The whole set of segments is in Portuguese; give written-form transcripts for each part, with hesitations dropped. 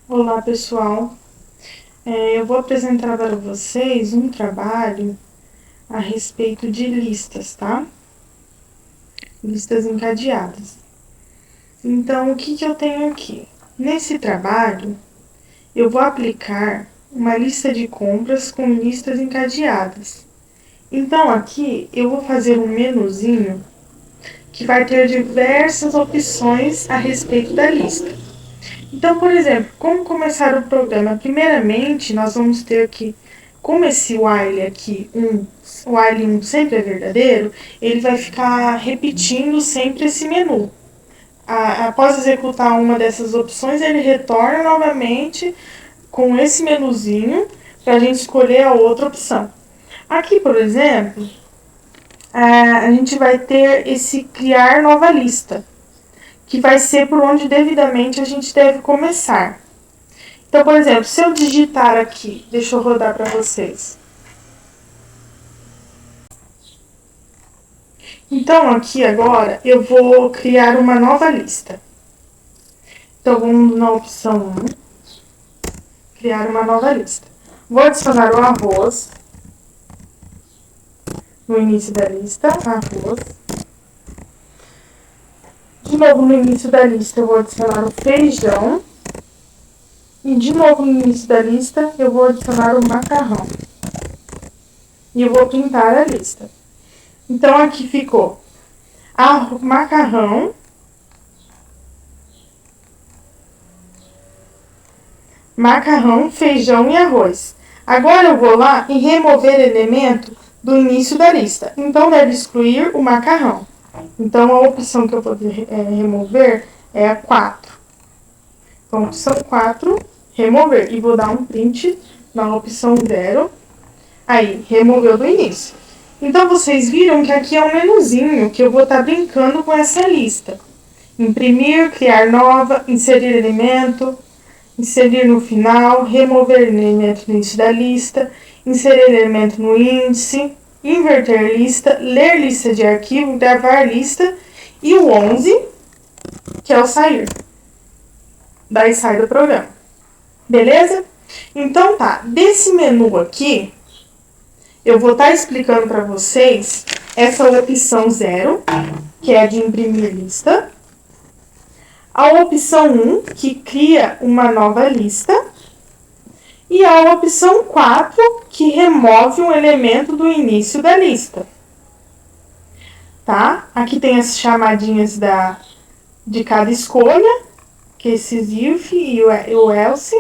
Olá, pessoal. Eu vou apresentar para vocês um trabalho a respeito de listas, tá? Listas encadeadas. Então, o que eu tenho aqui? Nesse trabalho, eu vou aplicar uma lista de compras com listas encadeadas. Então, aqui eu vou fazer um menuzinho que vai ter diversas opções a respeito da lista. Então, por exemplo, como começar o programa? Primeiramente, nós vamos ter que, como esse while aqui, o while 1 sempre é verdadeiro, ele vai ficar repetindo sempre esse menu. Após executar uma dessas opções, ele retorna novamente com esse menuzinho para a gente escolher a outra opção. Aqui, por exemplo, a gente vai ter esse criar nova lista, que vai ser por onde devidamente a gente deve começar. Então, por exemplo, se eu digitar aqui, deixa eu rodar para vocês. Então, aqui agora, eu vou criar uma nova lista. Então, vamos na opção 1, criar uma nova lista. Vou adicionar o arroz no início da lista, arroz. De novo, no início da lista, eu vou adicionar o feijão. E de novo, no início da lista, eu vou adicionar o macarrão. E eu vou printar a lista. Então, aqui ficou macarrão, feijão e arroz. Agora eu vou lá e remover elemento do início da lista. Então, deve excluir o macarrão. Então, a opção que eu vou remover é a 4. Então, opção 4, remover. E vou dar um print na opção 0. Aí, removeu do início. Então, vocês viram que aqui é um menuzinho que eu vou estar brincando com essa lista. Imprimir, criar nova, inserir elemento, inserir no final, remover elemento no início da lista, inserir elemento no índice, inverter lista, ler lista de arquivo, gravar lista e o 11, que é o sair. Daí sai do programa. Beleza? Então tá, desse menu aqui, eu vou estar explicando para vocês essa opção 0, que é a de imprimir lista. A opção 1, que cria uma nova lista. E a opção 4, que remove um elemento do início da lista. Tá? Aqui tem as chamadinhas de cada escolha, que é esses if e o else,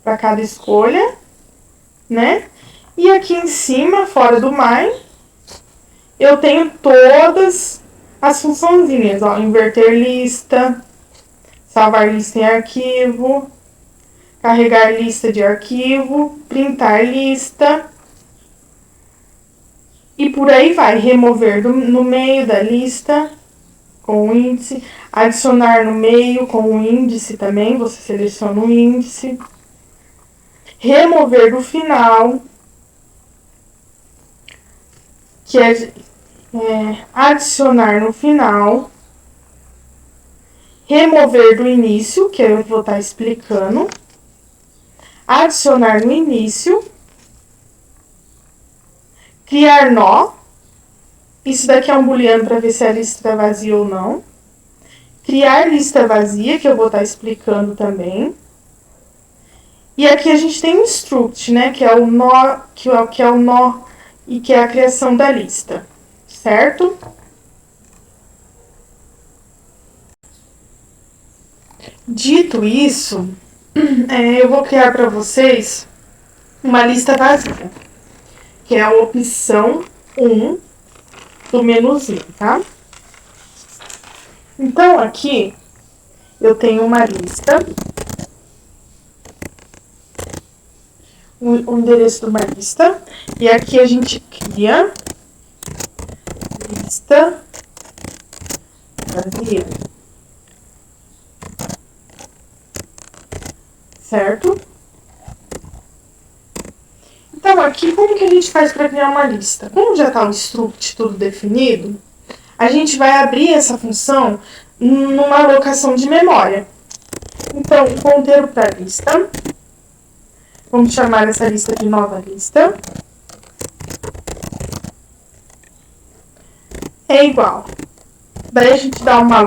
para cada escolha, né? E aqui em cima, fora do my, eu tenho todas as funçãozinhas, ó, inverter lista, salvar lista em arquivo, carregar lista de arquivo, printar lista, e por aí vai, remover no meio da lista com o índice, adicionar no meio com o índice também, você seleciona o índice, remover do final, que é adicionar no final, remover do início, que eu vou estar explicando, adicionar no início, criar nó, isso daqui é um booleano para ver se a lista está vazia ou não, criar lista vazia, que eu vou estar explicando também, e aqui a gente tem o struct, né, que é o nó, que é o nó e que é a criação da lista, certo? Dito isso, eu vou criar para vocês uma lista vazia, que é a opção 1 do menuzinho, tá? Então, aqui eu tenho uma lista, o endereço de uma lista, e aqui a gente cria lista vazia. Certo? Então, aqui, como que a gente faz para criar uma lista? Como já está o struct tudo definido, a gente vai abrir essa função numa alocação de memória. Então, o ponteiro para a lista, vamos chamar essa lista de nova lista, é igual. Daí a gente dá uma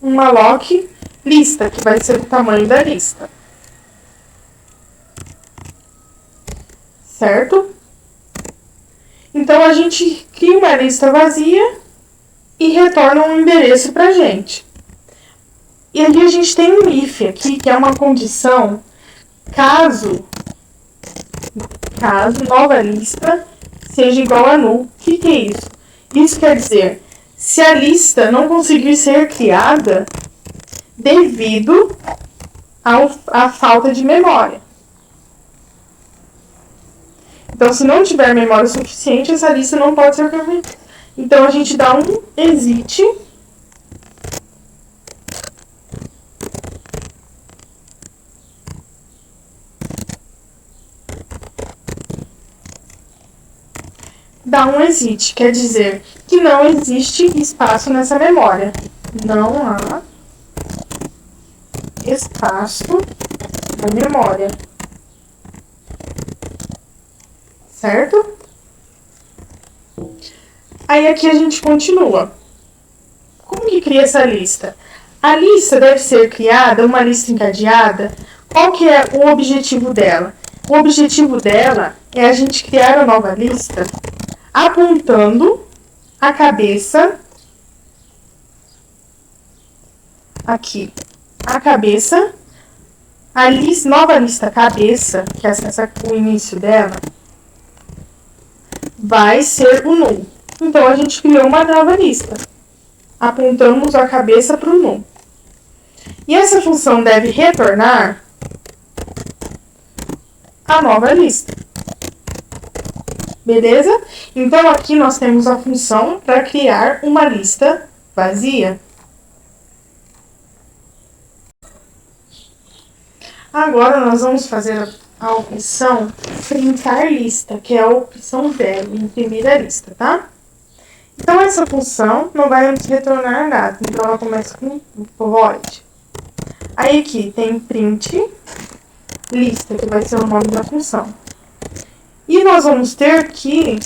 malloc lista, que vai ser o tamanho da lista. Certo? Então, a gente cria uma lista vazia e retorna um endereço pra gente. E aqui a gente tem um if aqui, que é uma condição caso nova lista seja igual a null. O que é isso? Isso quer dizer, se a lista não conseguir ser criada devido à falta de memória. Então, se não tiver memória suficiente, essa lista não pode ser criada. Então, a gente dá um exit quer dizer que não existe espaço nessa memória. Não há espaço na memória. Certo? Aí aqui a gente continua. Como que cria essa lista? A lista deve ser criada, uma lista encadeada. Qual que é o objetivo dela? O objetivo dela é a gente criar a nova lista apontando a cabeça aqui. A cabeça, nova lista cabeça, que é o início dela, vai ser o null. Então, a gente criou uma nova lista. Apontamos a cabeça para o null. E essa função deve retornar a nova lista. Beleza? Então, aqui nós temos a função para criar uma lista vazia. Agora, nós vamos fazer a opção printar lista, que é a opção 0, imprimir a lista, tá? Então, essa função não vai nos retornar nada. Então, ela começa com void. Aí, aqui tem print lista, que vai ser o nome da função. E nós vamos ter que,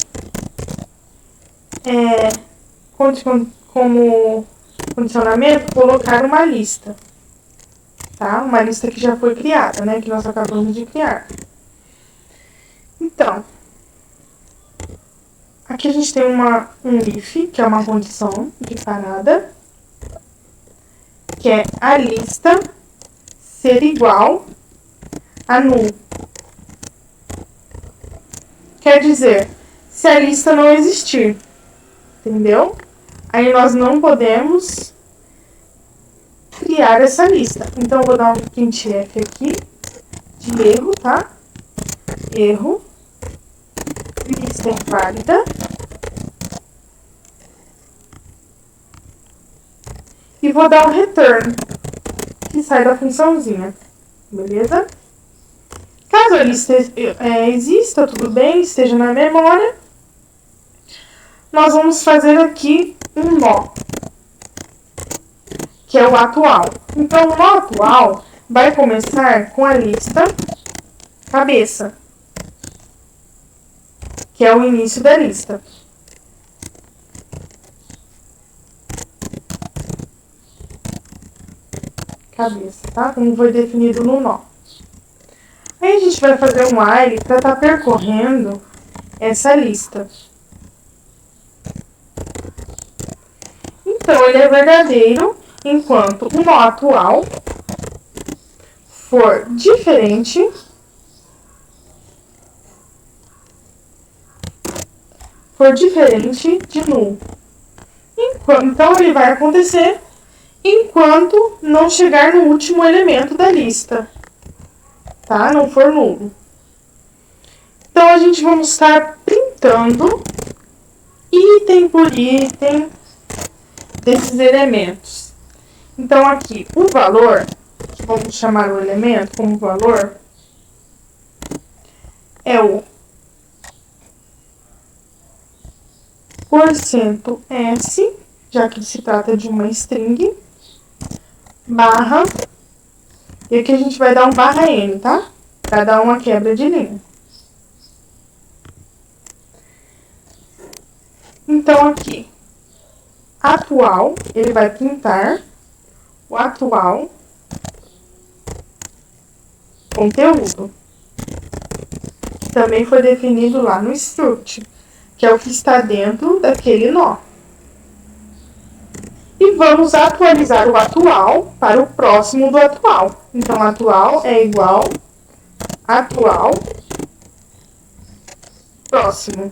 como condicionamento, colocar uma lista. Tá? Uma lista que já foi criada, né? Que nós acabamos de criar. Então, aqui a gente tem um if, que é uma condição de parada, que é a lista ser igual a null. Quer dizer, se a lista não existir, entendeu? Aí nós não podemos criar essa lista. Então, eu vou dar um printf aqui de erro, tá? Erro. Lista inválida. E vou dar um return, que sai da funçãozinha. Beleza? Caso a lista exista, tudo bem, esteja na memória, nós vamos fazer aqui um nó, que é o atual. Então, o nó atual vai começar com a lista cabeça, que é o início da lista. Cabeça, tá? Como foi definido no nó. Aí a gente vai fazer um while para estar percorrendo essa lista. Então, ele é verdadeiro enquanto o nó atual for diferente de null. Então, ele vai acontecer enquanto não chegar no último elemento da lista. Tá? Não for nulo. Então, a gente vai estar printando item por item desses elementos. Então, aqui, o valor, vamos chamar o elemento como valor, é o %S já que se trata de uma string, barra, e aqui a gente vai dar um barra N, tá? Para dar uma quebra de linha. Então, aqui, atual, ele vai printar o atual conteúdo, que também foi definido lá no struct, que é o que está dentro daquele nó. E vamos atualizar o atual para o próximo do atual. Então, atual é igual atual próximo.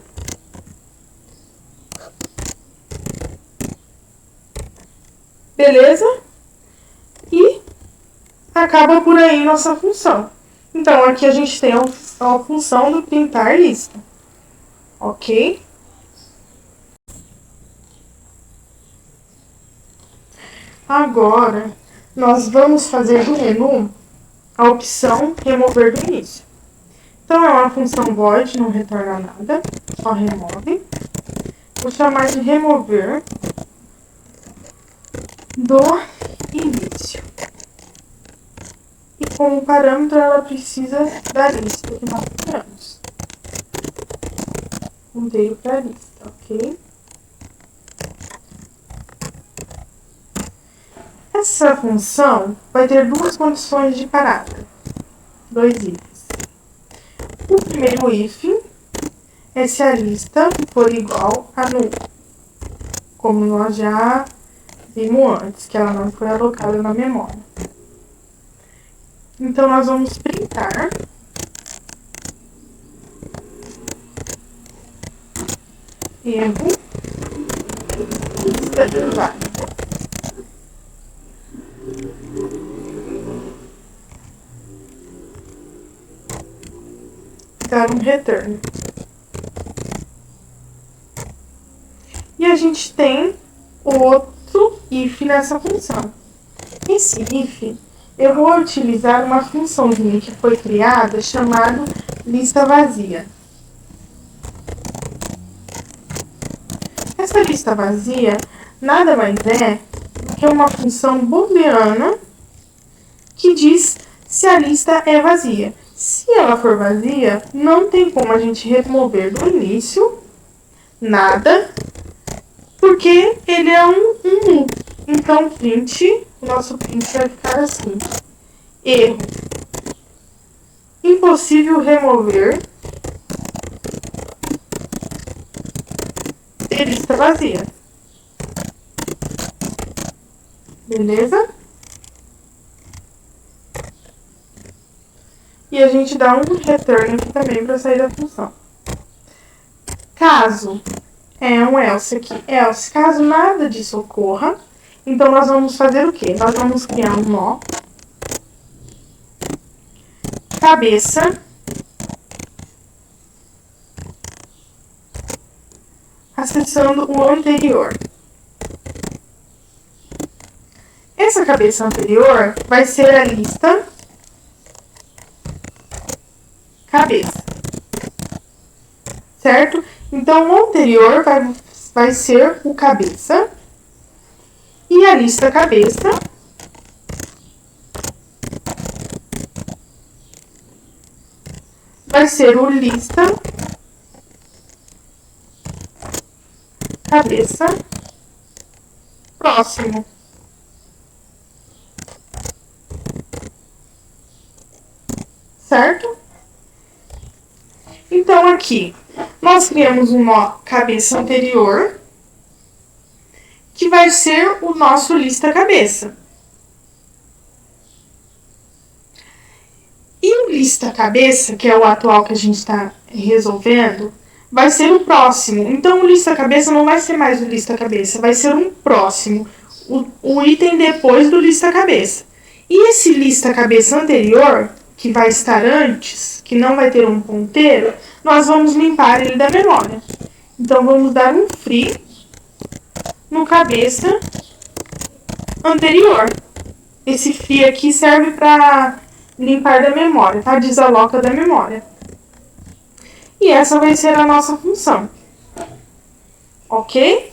Beleza? E acaba por aí nossa função. Então, aqui a gente tem a função do printar lista. Ok? Agora, nós vamos fazer do menu a opção remover do início. Então, é uma função void, não retorna nada, só remove. Vou chamar de remover do início. E como parâmetro, ela precisa da lista que nós criamos. Ponteiro para lista, ok? Essa função vai ter duas condições de caráter, dois ifs. O primeiro if é se a lista for igual a null, como nós já vimos antes, que ela não foi alocada na memória. Então, nós vamos printar erro lista inválida. Dar um return. E a gente tem outro if nessa função. Esse if, eu vou utilizar uma funçãozinha que foi criada chamada lista vazia. Essa lista vazia nada mais é do que uma função booleana que diz se a lista é vazia. Se ela for vazia, não tem como a gente remover do início nada, porque ele é um loop. Então, o nosso print vai ficar assim. Erro. Impossível remover de lista vazia. Beleza? E a gente dá um return aqui também para sair da função. Caso é um else aqui, else, caso nada disso ocorra, então nós vamos fazer o quê? Nós vamos criar um nó, cabeça, acessando o anterior. Essa cabeça anterior vai ser a lista cabeça, certo? Então, o anterior vai ser o cabeça e a lista cabeça vai ser o lista cabeça próximo. Certo? Então, aqui, nós criamos um nó cabeça anterior, que vai ser o nosso lista cabeça. E o lista cabeça, que é o atual que a gente está resolvendo, vai ser o próximo. Então, o lista cabeça não vai ser mais o lista cabeça, vai ser um próximo, o item depois do lista cabeça. E esse lista cabeça anterior, que vai estar antes, que não vai ter um ponteiro, nós vamos limpar ele da memória. Então, vamos dar um free no cabeça anterior. Esse free aqui serve para limpar da memória, tá? Desaloca da memória. E essa vai ser a nossa função. Ok?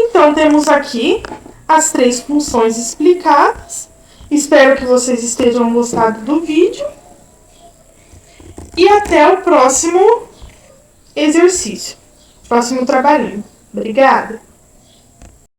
Então, temos aqui as 3 funções explicadas. Espero que vocês estejam gostando do vídeo. E até o próximo exercício, próximo trabalhinho. Obrigada!